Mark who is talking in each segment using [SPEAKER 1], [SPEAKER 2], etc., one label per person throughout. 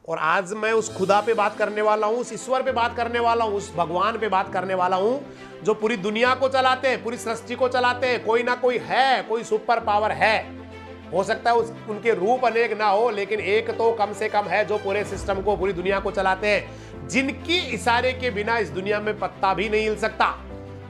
[SPEAKER 1] और आज मैं उस खुदा पे बात करने वाला हूं, उस ईश्वर पे बात करने वाला हूं, उस भगवान पे बात करने वाला हूं जो पूरी दुनिया को चलाते हैं, पूरी सृष्टि को चलाते हैं। कोई ना कोई है, कोई सुपर पावर है। हो सकता है उनके रूप अनेक ना हो, लेकिन एक तो कम से कम है जो पूरे सिस्टम को, पूरी दुनिया को चलाते हैं, जिनकी इशारे के बिना इस दुनिया में पत्ता भी नहीं हिल सकता।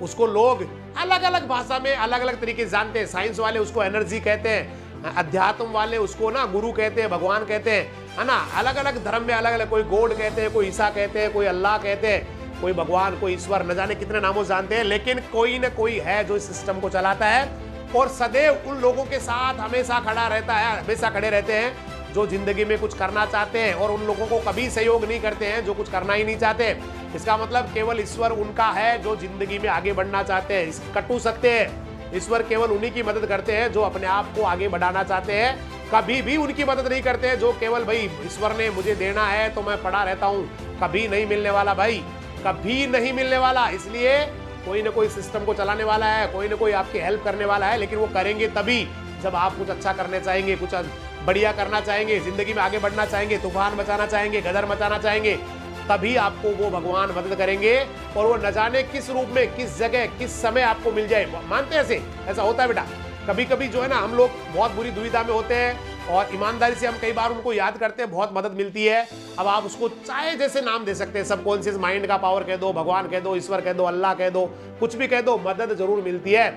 [SPEAKER 1] उसको लोग अलग अलग भाषा में अलग अलग तरीके से जानते हैं। साइंस वाले उसको एनर्जी कहते हैं, अध्यात्म वाले उसको ना गुरु कहते हैं, भगवान कहते हैं, है ना। अलग अलग धर्म में अलग अलग, कोई गॉड कहते हैं, कोई ईसा कहते हैं, कोई अल्लाह कहते हैं, कोई भगवान, कोई ईश्वर, न जाने कितने नामों से जानते हैं। लेकिन कोई ना कोई है जो इस सिस्टम को चलाता है और सदैव उन लोगों के साथ हमेशा खड़ा रहता है, हमेशा खड़े रहते हैं जो जिंदगी में कुछ करना चाहते हैं, और उन लोगों को कभी सहयोग नहीं करते हैं जो कुछ करना ही नहीं चाहते। इसका मतलब केवल ईश्वर उनका है जो जिंदगी में आगे बढ़ना चाहते हैं। इस कटु सत्य है, ईश्वर केवल उन्हीं की मदद करते हैं जो अपने आप को आगे बढ़ाना चाहते हैं। कभी भी उनकी मदद नहीं करते हैं जो केवल भाई ईश्वर ने मुझे देना है तो मैं पड़ा रहता हूं। कभी नहीं मिलने वाला भाई, कभी नहीं मिलने वाला। इसलिए कोई ना कोई सिस्टम को चलाने वाला है, कोई ना कोई आपकी हेल्प करने वाला है, लेकिन वो करेंगे तभी जब आप कुछ अच्छा करने चाहेंगे, कुछ बढ़िया करना चाहेंगे, जिंदगी में आगे बढ़ना चाहेंगे, तूफान मचाना चाहेंगे, गदर मचाना चाहेंगे, तभी आपको वो भगवान मदद करेंगे। और वो न जाने किस रूप में, किस जगह, किस समय आपको मिल जाए। मानते हैं ऐसा होता है बेटा। कभी कभी जो है ना, हम लोग बहुत बुरी दुविधा में होते हैं और ईमानदारी से हम कई बार उनको याद करते हैं, बहुत मदद मिलती है। अब आप उसको चाहे जैसे नाम दे सकते हैं, सबकॉन्शियस माइंड का पावर कह दो, भगवान कह दो, ईश्वर कह दो, अल्लाह कह दो, कुछ भी कह दो, मदद जरूर मिलती है।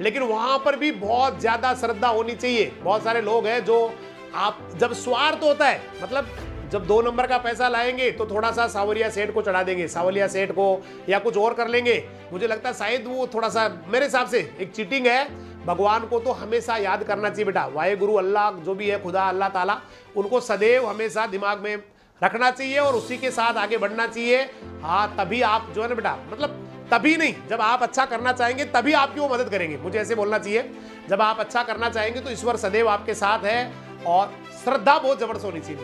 [SPEAKER 1] लेकिन वहां पर भी बहुत ज्यादा श्रद्धा होनी चाहिए। बहुत सारे लोग हैं जो आप जब स्वार्थ होता है, मतलब जब 2 नंबर का पैसा लाएंगे तो थोड़ा सा सावरिया सेठ को चढ़ा देंगे, सावरिया सेठ को, या कुछ और कर लेंगे। मुझे लगता है शायद वो थोड़ा सा, मेरे हिसाब से एक चीटिंग है। भगवान को तो हमेशा याद करना चाहिए बेटा। वाहे गुरु अल्लाह जो भी है, खुदा, अल्लाह ताला, उनको सदैव हमेशा दिमाग में रखना चाहिए और उसी के साथ आगे बढ़ना चाहिए। हाँ, तभी आप जो है ना बेटा, मतलब तभी नहीं, जब आप अच्छा करना चाहेंगे तभी आपकी वो मदद करेंगे। मुझे ऐसे बोलना चाहिए, जब आप अच्छा करना चाहेंगे तो ईश्वर सदैव आपके साथ है। और श्रद्धा बहुत जबरदस्त होनी चाहिए,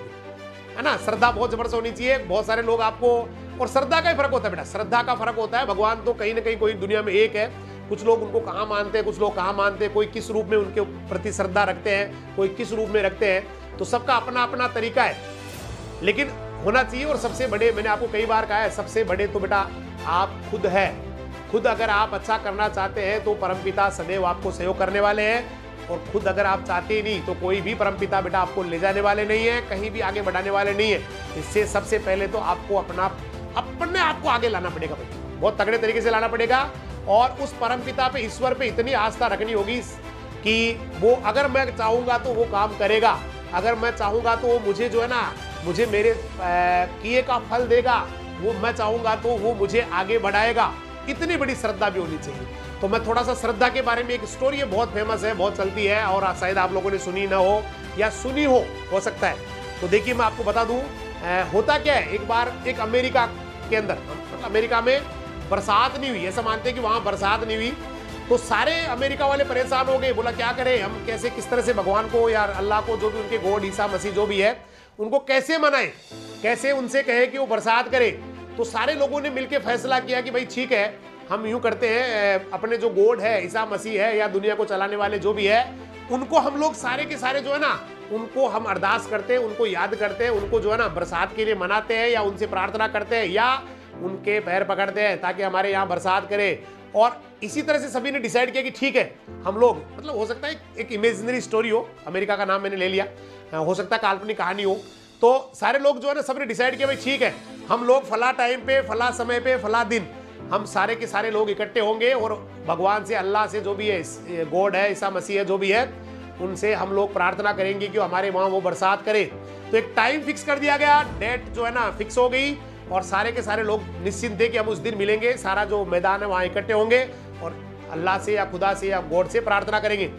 [SPEAKER 1] है ना। श्रद्धा बहुत जबरदस्त होनी चाहिए। बहुत सारे लोग आपको, और श्रद्धा का ही फर्क होता है बेटा, श्रद्धा का फर्क होता है। भगवान तो कहीं ना कहीं कोई दुनिया में एक है। कुछ लोग उनको कहाँ मानते हैं, कुछ लोग कहाँ मानते हैं, कोई किस रूप में उनके प्रति श्रद्धा रखते हैं, कोई किस रूप में रखते हैं। तो सबका अपना अपना तरीका है, लेकिन होना चाहिए। और सबसे बड़े, मैंने आपको कई बार कहा है, सबसे बड़े तो बेटा आप खुद है। खुद अगर आप अच्छा करना चाहते हैं तो परमपिता सदैव आपको सहयोग करने वाले हैं। और खुद अगर आप चाहते ही नहीं तो कोई भी परमपिता बेटा आपको ले जाने वाले नहीं है, कहीं भी आगे बढ़ाने वाले नहीं है। इससे सबसे पहले तो आपको अपने आप को आगे लाना पड़ेगा भाई, बहुत तगड़े तरीके से लाना पड़ेगा। और उस परमपिता पे, ईश्वर पे इतनी आस्था रखनी होगी कि वो अगर मैं चाहूंगा तो वो काम करेगा, अगर मैं चाहूंगा तो वो मुझे जो है ना, मुझे मेरे किए का फल देगा, वो मैं चाहूंगा तो वो मुझे आगे बढ़ाएगा। इतनी बड़ी श्रद्धा भी होनी चाहिए। तो मैं थोड़ा सा श्रद्धा के बारे में, एक स्टोरी है, बहुत फेमस है, बहुत चलती है, और शायद आप लोगों ने सुनी ना हो या सुनी हो सकता है। तो देखिए मैं आपको बता दूं, होता क्या है, एक बार एक अमेरिका के अंदर, मतलब अमेरिका में बरसात नहीं हुई। ऐसा मानते हैं कि वहां बरसात नहीं हुई, तो सारे अमेरिका वाले परेशान हो गए। बोला क्या करें हम, कैसे, किस तरह से भगवान को या अल्लाह को, जो भी उनके गॉड, ईसा मसीह जो भी है, उनको कैसे मनाएं, कैसे उनसे कहे कि वो बरसात करे। तो सारे लोगों ने मिलकर फैसला किया कि भाई ठीक है, हम यूं करते हैं, अपने जो गॉड है, ईसा मसीह है, या दुनिया को चलाने वाले जो भी है, उनको हम लोग सारे के सारे जो है ना, उनको हम अरदास करते हैं, उनको याद करते हैं, उनको जो है ना बरसात के लिए मनाते हैं, या उनसे प्रार्थना करते हैं, या उनके पैर पकड़ते हैं ताकि हमारे यहाँ बरसात करे। और इसी तरह से सभी ने डिसाइड किया कि ठीक है हम लोग, मतलब हो सकता है एक इमेजिनरी स्टोरी हो, अमेरिका का नाम मैंने ले लिया, हो सकता है काल्पनिक कहानी हो। तो सारे लोग जो है ना, सबने डिसाइड किया भाई ठीक है, हम लोग फला टाइम पे, फला समय पे, फला दिन, हम सारे के सारे लोग इकट्ठे होंगे और भगवान से, अल्लाह से, जो भी है, गॉड है, ईसा मसीह है, जो भी है, उनसे हम लोग प्रार्थना करेंगे कि हमारे वहाँ वो बरसात करे। तो एक टाइम फिक्स कर दिया गया, डेट जो है ना फिक्स हो गई, और सारे के सारे लोग निश्चिंत थे कि हम उस दिन मिलेंगे, सारा जो मैदान है वहाँ इकट्ठे होंगे और अल्लाह से या खुदा से या गॉड से प्रार्थना करेंगे।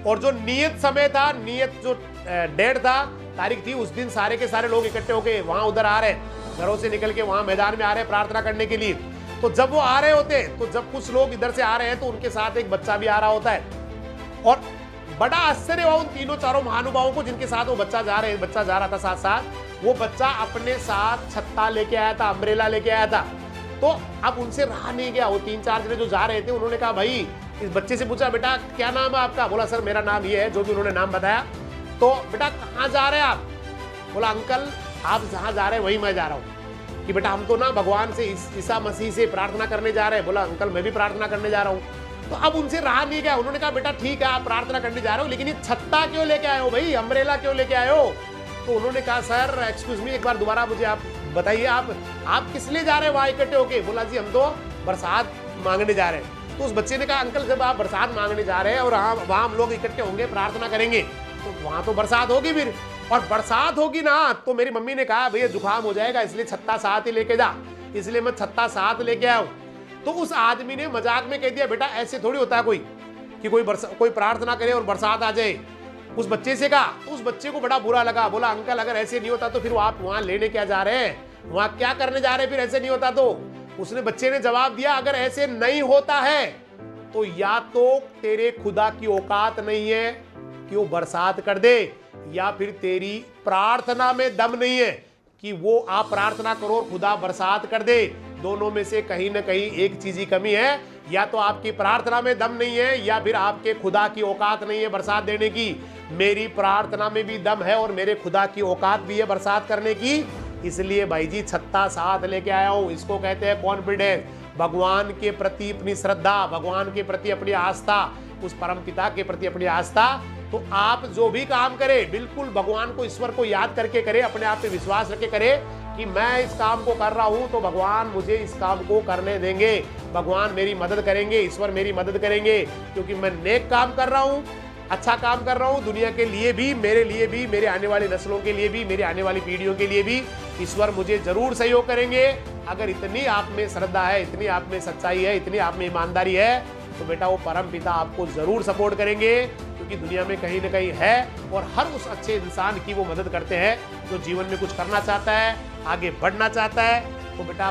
[SPEAKER 1] और जो नियत समय था, नियत जो डेट था, तारीख थी, उस दिन सारे के सारे लोग इकट्ठे होके वहाँ उधर आ रहे, घरों से निकल के वहाँ मैदान में आ रहे प्रार्थना करने के लिए। तो जब वो आ रहे होते, तो जब कुछ लोग इधर से आ रहे हैं तो उनके साथ एक बच्चा भी आ रहा होता है। और बड़ा आश्चर्य हुआ उन तीनों चारों महानुभावों को जिनके साथ वो बच्चा जा रहा था साथ साथ। वो बच्चा अपने साथ छत्ता लेके आया था, अम्ब्रेला लेके आया था। तो अब उनसे रहा नहीं गया, वो 3-4 जने जो जा रहे थे, उन्होंने कहा भाई, इस बच्चे से पूछा बेटा क्या नाम है आपका? बोला सर मेरा नाम ये है, जो भी उन्होंने नाम बताया। तो बेटा कहाँ जा रहे हैं आप? बोला अंकल आप जहाँ जा रहे हैं वहीं मैं जा रहा हूँ कि बेटा हम तो ना भगवान से ईसा मसीह से प्रार्थना करने जा रहे हैं। बोला अंकल मैं भी प्रार्थना करने जा रहा हूँ। तो अब उनसे रहा नहीं गया, उन्होंने कहा बेटा ठीक है आप प्रार्थना करने जा रहे हो, लेकिन ये छत्ता क्यों लेके आए हो भाई, अम्ब्रेला क्यों लेके आए हो? तो उन्होंने कहा सर एक्सक्यूज मी, एक बार दोबारा मुझे आप बताइए आप किस लिए जा रहे हैं वहाँ इकट्ठे होके? बोला जी हम तो बरसात मांगने जा रहे हैं। तो उस बच्चे ने कहा अंकल जब आप बरसात मांगने जा रहे हैं और वहाँ हम लोग इकट्ठे होंगे प्रार्थना करेंगे तो वहाँ तो बरसात होगी फिर, और बरसात होगी ना तो मेरी मम्मी ने कहा भैया जुकाम हो जाएगा इसलिए छत्ता साथ ही लेके जा, इसलिए मैं छत्ता साथ लेके आया हूँ। तो उस आदमी ने मजाक में कह दिया बेटा ऐसे थोड़ी होता है कोई कि कोई प्रार्थना करे और बरसात आ जाए। उस बच्चे से कहा, तो उस बच्चे को बड़ा बुरा लगा। बोला अंकल अगर ऐसे नहीं होता तो फिर आप वहां लेने क्या जा रहे हैं, वहां क्या करने जा रहे हैं फिर ऐसे नहीं होता तो? उसने बच्चे ने जवाब दिया अगर ऐसे नहीं होता है तो या तो तेरे खुदा की औकात नहीं है कि वो बरसात कर दे, या फिर तेरी प्रार्थना में दम नहीं है कि वो आप प्रार्थना करो और खुदा बरसात कर दे। दोनों में से कहीं ना कहीं एक चीज की कमी है, या तो आपकी प्रार्थना में दम नहीं है या फिर आपके खुदा की औकात नहीं है बरसात देने की। मेरी प्रार्थना में भी दम है और मेरे खुदा की औकात भी है बरसात करने की, इसलिए भाई जी छत्ता साथ लेके आया हूं। इसको कहते हैं कॉन्फिडेंस, भगवान के प्रति अपनी श्रद्धा, भगवान के प्रति अपनी आस्था, उस परम पिता के प्रति अपनी आस्था। तो आप जो भी काम करें बिल्कुल भगवान को, ईश्वर को याद करके करें, अपने आप पे विश्वास रख के करें कि मैं इस काम को कर रहा हूं तो भगवान मुझे इस काम को करने देंगे, भगवान मेरी मदद करेंगे, ईश्वर मेरी मदद करेंगे, क्योंकि मैं नेक काम कर रहा हूं, अच्छा काम कर रहा हूं, दुनिया के लिए भी, मेरे लिए भी, मेरे आने वाली नस्लों के लिए भी, मेरे आने वाली पीढ़ियों के लिए भी ईश्वर मुझे जरूर सहयोग करेंगे। अगर इतनी आप में श्रद्धा है, इतनी आप में सच्चाई है, इतनी आप में ईमानदारी है तो बेटा वो परम पिता आपको जरूर सपोर्ट करेंगे, क्योंकि दुनिया में कहीं ना कहीं है और हर उस अच्छे इंसान की वो मदद करते हैं जो जीवन में कुछ करना चाहता है, आगे बढ़ना चाहता है। तो बेटा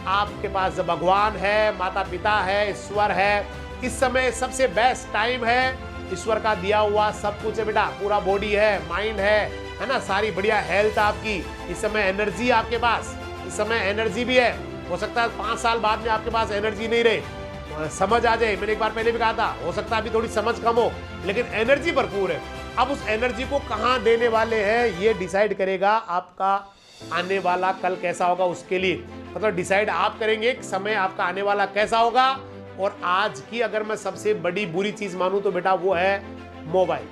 [SPEAKER 1] आपके पास जब भगवान है, माता पिता है, ईश्वर है, इस समय सबसे बेस्ट टाइम है, ईश्वर का दिया हुआ सब कुछ है बेटा, पूरा बॉडी है, माइंड है ना, सारी बढ़िया हेल्थ आपकी, इस समय एनर्जी आपके पास, इस समय एनर्जी भी है। हो सकता है 5 साल बाद में आपके पास एनर्जी नहीं रहे, समझ आ जाए, मैंने एक बार पहले भी कहा था, हो सकता है अभी थोड़ी समझ कम हो लेकिन एनर्जी भरपूर है। अब उस एनर्जी को कहाँ देने वाले हैं ये डिसाइड करेगा आपका आने वाला कल कैसा होगा, उसके लिए मतलब डिसाइड आप करेंगे कि समय आपका आने वाला कैसा होगा। और आज की अगर मैं सबसे बड़ी बुरी चीज मानूं तो बेटा वो है मोबाइल।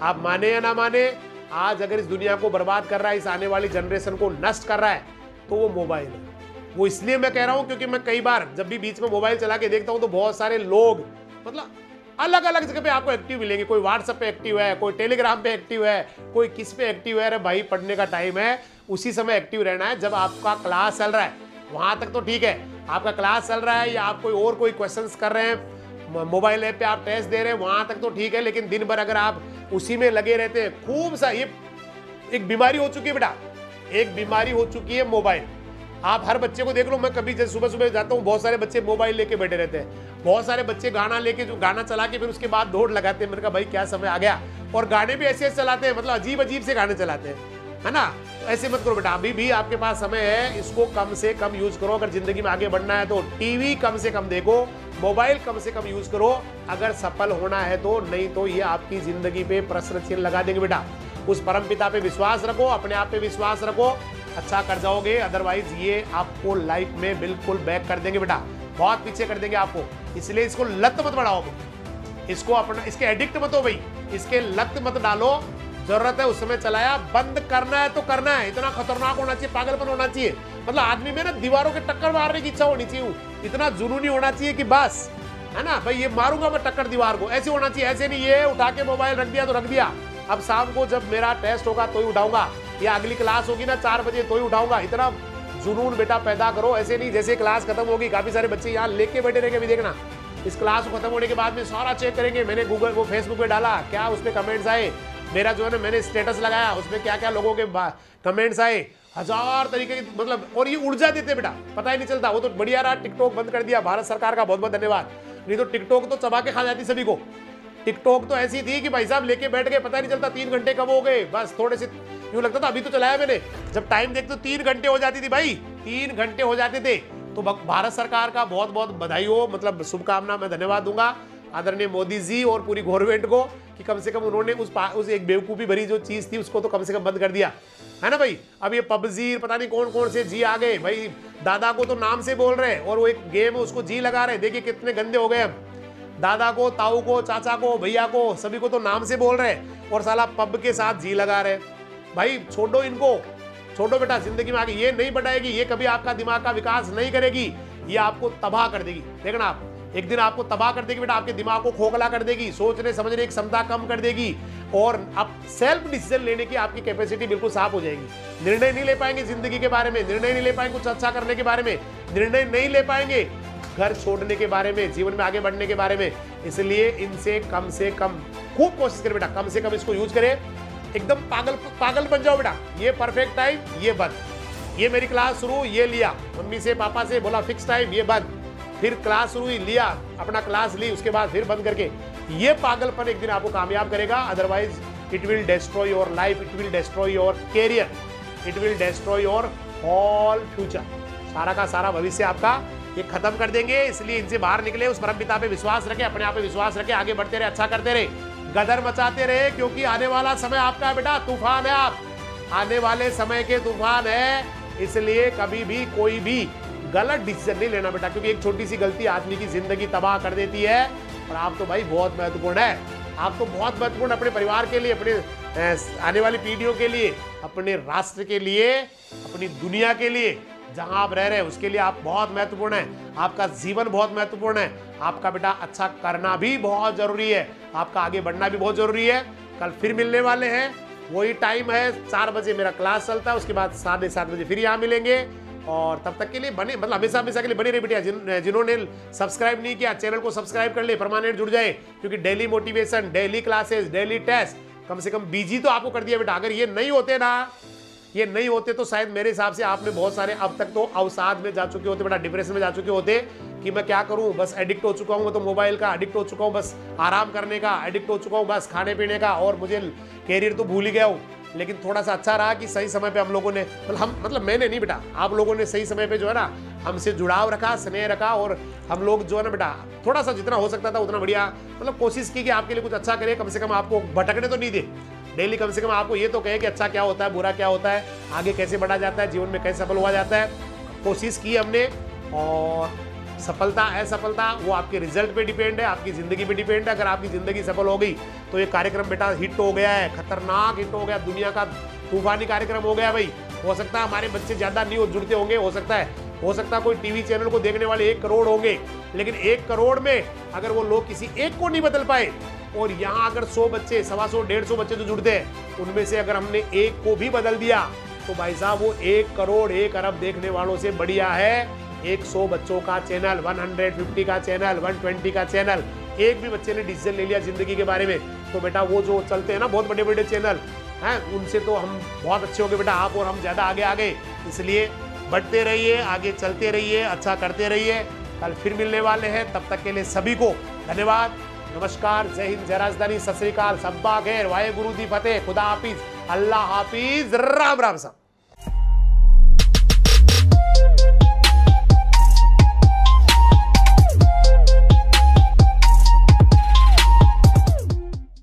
[SPEAKER 1] आप माने या ना माने, आज अगर इस दुनिया को बर्बाद कर रहा है, इस आने वाली जनरेशन को नष्ट कर रहा है तो वो मोबाइल है। वो इसलिए मैं कह रहा हूं क्योंकि मैं कई बार जब भी बीच में मोबाइल चला के देखता हूं तो बहुत सारे लोग मतलब अलग अलग जगह पे आपको एक्टिव मिलेंगे। कोई व्हाट्सएप पे एक्टिव है, कोई टेलीग्राम पे एक्टिव है, कोई किस पे एक्टिव है। अरे भाई पढ़ने का टाइम है, उसी समय एक्टिव रहना है जब आपका क्लास चल रहा है, वहां तक तो ठीक है। आपका क्लास चल रहा है या आप कोई क्वेश्चंस कर रहे हैं, मोबाइल ऐप पे आप टेस्ट दे रहे हैं, वहां तक तो ठीक है। लेकिन दिन भर अगर आप उसी में लगे रहते हैं, खूब सा ये एक बीमारी हो चुकी है बेटा, एक बीमारी हो चुकी है मोबाइल। आप हर बच्चे को देख लो, मैं कभी जैसे सुबह सुबह जाता हूँ, बहुत सारे बच्चे मोबाइल लेके बैठे रहते हैं, बहुत सारे बच्चे गाना लेके जो गाना चला के फिर उसके बाद दौड़ लगाते हैं। मैंने कहा भाई क्या समय आ गया, और गाने भी ऐसे चलाते हैं, मतलब अजीब अजीब से गाने चलाते हैं, है ना। तो ऐसे मत करो बेटा, अभी भी आपके पास समय है, इसको कम से कम यूज करो। अगर जिंदगी में आगे बढ़ना है तो टीवी कम से कम देखो, मोबाइल कम से कम यूज करो, अगर सफल होना है तो। नहीं तो ये आपकी जिंदगी पे प्रश्न चिन्ह लगा देंगे बेटा। उस परम पिता पे विश्वास रखो, अपने आप पे विश्वास रखो, अच्छा कर जाओगे। अदरवाइज ये आपको लाइफ में बिल्कुल बैक कर देंगे बेटा, बहुत पीछे कर देंगे आपको। इसलिए इसको लत मत बढ़ाओ, इसको अपना, इसके एडिक्ट मत हो भाई, इसके लत मत डालो। जरूरत है उस समय चलाया, बंद करना है तो करना है। इतना खतरनाक होना चाहिए, पागलपन होना चाहिए, मतलब आदमी में ना दीवारों के टक्कर मारने की इच्छा होनी चाहिए, इतना जुनूनी होना चाहिए कि बस, है ना भाई, ये मारूंगा मैं टक्कर दीवार को, ऐसे होना चाहिए। ऐसे नहीं ये उठा के मोबाइल रख दिया तो रख दिया, अब शाम को जब मेरा टेस्ट होगा तो ही उठाऊंगा, या अगली क्लास होगी ना 4 बजे तो ही उठाऊंगा। इतना जुनून बेटा पैदा करो। ऐसे नहीं जैसे क्लास खत्म होगी, काफी सारे बच्चे यहाँ लेके बैठे रहेंगे। अभी देखना, इस क्लास को खत्म होने के बाद में सारा चेक करेंगे, मैंने गूगल वो फेसबुक पे डाला, क्या उस पर कमेंट्स आए, मेरा जो है ना मैंने स्टेटस लगाया, उसमें क्या क्या लोगों के कमेंट्स आए, 1000 तरीके की, मतलब, और ये ऊर्जा देते बेटा, पता ही नहीं चलता। वो तो बढ़िया रहा, टिकटॉक बंद कर दिया, भारत सरकार का बहुत बहुत धन्यवाद, नहीं तो टिकटॉक तो चबा के खा जाती सभी को। टिकटॉक तो ऐसी थी कि भाई साहब लेके बैठ गए, पता नहीं चलता 3 घंटे कब हो गए, बस थोड़े से यूं लगता था। अभी तो चलाया मैंने, जब टाइम देखते तो 3 घंटे हो जाती थी भाई, 3 घंटे हो जाते थे। तो भारत सरकार का बहुत बहुत बधाई हो, मतलब शुभकामना, मैं धन्यवाद दूंगा। आदरणीय मोदी जी और पूरी गवर्नमेंट को कि कम से कम उन्होंने उस एक बेवकूफ़ी भरी जो चीज़ थी उसको तो कम से कम बंद कर दिया है ना भाई। अब ये पबजी पता नहीं कौन कौन से जी आ गए भाई, दादा को तो नाम से बोल रहे हैं और वो एक गेम है उसको जी लगा रहे हैं। देखिए कितने गंदे हो गए हम, दादा को, ताऊ को, चाचा को, भैया को, सभी को तो नाम से बोल रहे हैं और साला पब के साथ जी लगा रहे हैं। भाई छोड़ो इनको, छोड़ो बेटा, जिंदगी में आगे ये नहीं बढ़ाएगी, ये कभी आपका दिमाग का विकास नहीं करेगी, ये आपको तबाह कर देगी। देखना आप, एक दिन आपको तबाह कर देगी बेटा, आपके दिमाग को खोखला कर देगी, सोचने समझने की क्षमता कम कर देगी और अब सेल्फ डिसीजन लेने की आपकी कैपेसिटी बिल्कुल साफ हो जाएगी। निर्णय नहीं ले पाएंगे जिंदगी के बारे में, निर्णय नहीं ले पाएंगे कुछ अच्छा करने के बारे में, निर्णय नहीं ले पाएंगे घर छोड़ने के बारे में, जीवन में आगे बढ़ने के बारे में। इसलिए इनसे कम से कम खूब कोशिश करें बेटा, कम से कम इसको यूज करें, एकदम पागल बन जाओ बेटा। ये परफेक्ट टाइम, ये बंद, ये मेरी क्लास शुरू, ये लिया मम्मी से पापा से, बोला फिक्स टाइम, ये बंद, फिर क्लास शुरू लिया, अपना क्लास ली, उसके बाद फिर बंद करके, ये पागलपन एक दिन आपको कामयाब करेगा। Otherwise it will destroy your life, it will destroy your career, it will destroy your all future. सारा का सारा भविष्य आपका ये खत्म कर देंगे। इसलिए इनसे बाहर निकले, उस परमपिता पे विश्वास रखें, अपने आप पे विश्वास रखें, आगे बढ़ते रहे, अच्छा करते रहे, गदर मचाते रहे, क्योंकि आने वाला समय आपका बेटा तूफान है। आप आने वाले समय के तूफान है, इसलिए कभी भी कोई भी गलत डिसीजन नहीं लेना बेटा, क्योंकि एक छोटी सी गलती आदमी की जिंदगी तबाह कर देती है। और आप तो भाई बहुत महत्वपूर्ण है, आप तो बहुत महत्वपूर्ण अपने परिवार के लिए, अपने आने वाली पीढ़ियों के लिए, अपने राष्ट्र के लिए, अपनी दुनिया के लिए, जहां आप रह रहे हैं उसके लिए आप बहुत महत्वपूर्ण है। आपका जीवन बहुत महत्वपूर्ण है, आपका बेटा अच्छा करना भी बहुत जरूरी है, आपका आगे बढ़ना भी बहुत जरूरी है। कल फिर मिलने वाले हैं, वही टाइम है, 4 बजे मेरा क्लास चलता है, उसके बाद 7:30 बजे फिर यहाँ मिलेंगे। और तब तक के लिए बने, मतलब हमेशा हमेशा के लिए बने रहे बेटिया। जिन्होंने सब्सक्राइब नहीं किया चैनल को सब्सक्राइब कर ले, परमानेंट जुड़ जाए, क्योंकि daily motivation, daily classes, daily test, कम से कम बीजी तो आपको कर दिया बेटा। अगर ये नहीं होते ना, ये नहीं होते तो शायद मेरे हिसाब से आपने बहुत सारे अब तक तो अवसाद में जा चुके होते बेटा, डिप्रेशन में जा चुके होते कि मैं क्या करूं, बस एडिक्ट हो चुका हूं, मैं तो मोबाइल का एडिक्ट हो चुका हूं, बस आराम करने का एडिक्ट हो चुका हूं, बस खाने पीने का, और मुझे कैरियर तो भूल ही गया हूं। लेकिन थोड़ा सा अच्छा रहा कि सही समय पे हम लोगों ने, मतलब मैंने नहीं बेटा, आप लोगों ने सही समय पे जो है ना हमसे जुड़ाव रखा, स्नेह रखा, और हम लोग जो है ना बेटा थोड़ा सा जितना हो सकता था उतना बढ़िया, मतलब कोशिश की कि आपके लिए कुछ अच्छा करे, कम से कम आपको भटकने तो नहीं दे। डेली कम से कम आपको ये तो कहे कि अच्छा क्या होता है, बुरा क्या होता है, आगे कैसे बढ़ा जाता है, जीवन में कैसे सफल हुआ जाता है। कोशिश की हमने, और सफलता असफलता वो आपके रिजल्ट पे डिपेंड है, आपकी जिंदगी पे डिपेंड है। अगर आपकी जिंदगी सफल हो गई तो ये कार्यक्रम बेटा हिट हो गया है, खतरनाक हिट हो गया, दुनिया का तूफानी कार्यक्रम हो गया भाई। हो सकता है हमारे बच्चे ज्यादा नहीं जुड़ते होंगे, हो सकता है कोई टीवी चैनल को देखने वाले 1 करोड़ होंगे, लेकिन 1 करोड़ में अगर वो लोग किसी एक को नहीं बदल पाए, और यहाँ अगर 100 बच्चे, 125, 150 बच्चे जो जुड़ते हैं, उनमें से अगर हमने एक को भी बदल दिया तो भाई साहब वो 1 करोड़ 1 अरब देखने वालों से बढ़िया है 100 बच्चों का चैनल, 150 का चैनल, 120 का चैनल। एक भी बच्चे ने डिसीजन ले लिया जिंदगी के बारे में तो बेटा वो जो चलते हैं ना बहुत बड़े बड़े चैनल हैं, उनसे तो हम बहुत अच्छे हो गए बेटा, आप और हम ज्यादा आगे आ गए। इसलिए बढ़ते रहिए, आगे चलते रहिए, अच्छा करते रहिए। कल फिर मिलने वाले हैं, तब तक के लिए सभी को धन्यवाद, नमस्कार, जय हिंद, जय राजधानी, सत श्री अकाल, सब्बा खैर, वाहे गुरु दी फतेह, खुदा हाफिज, अल्लाह हाफिज, राम राम साहब।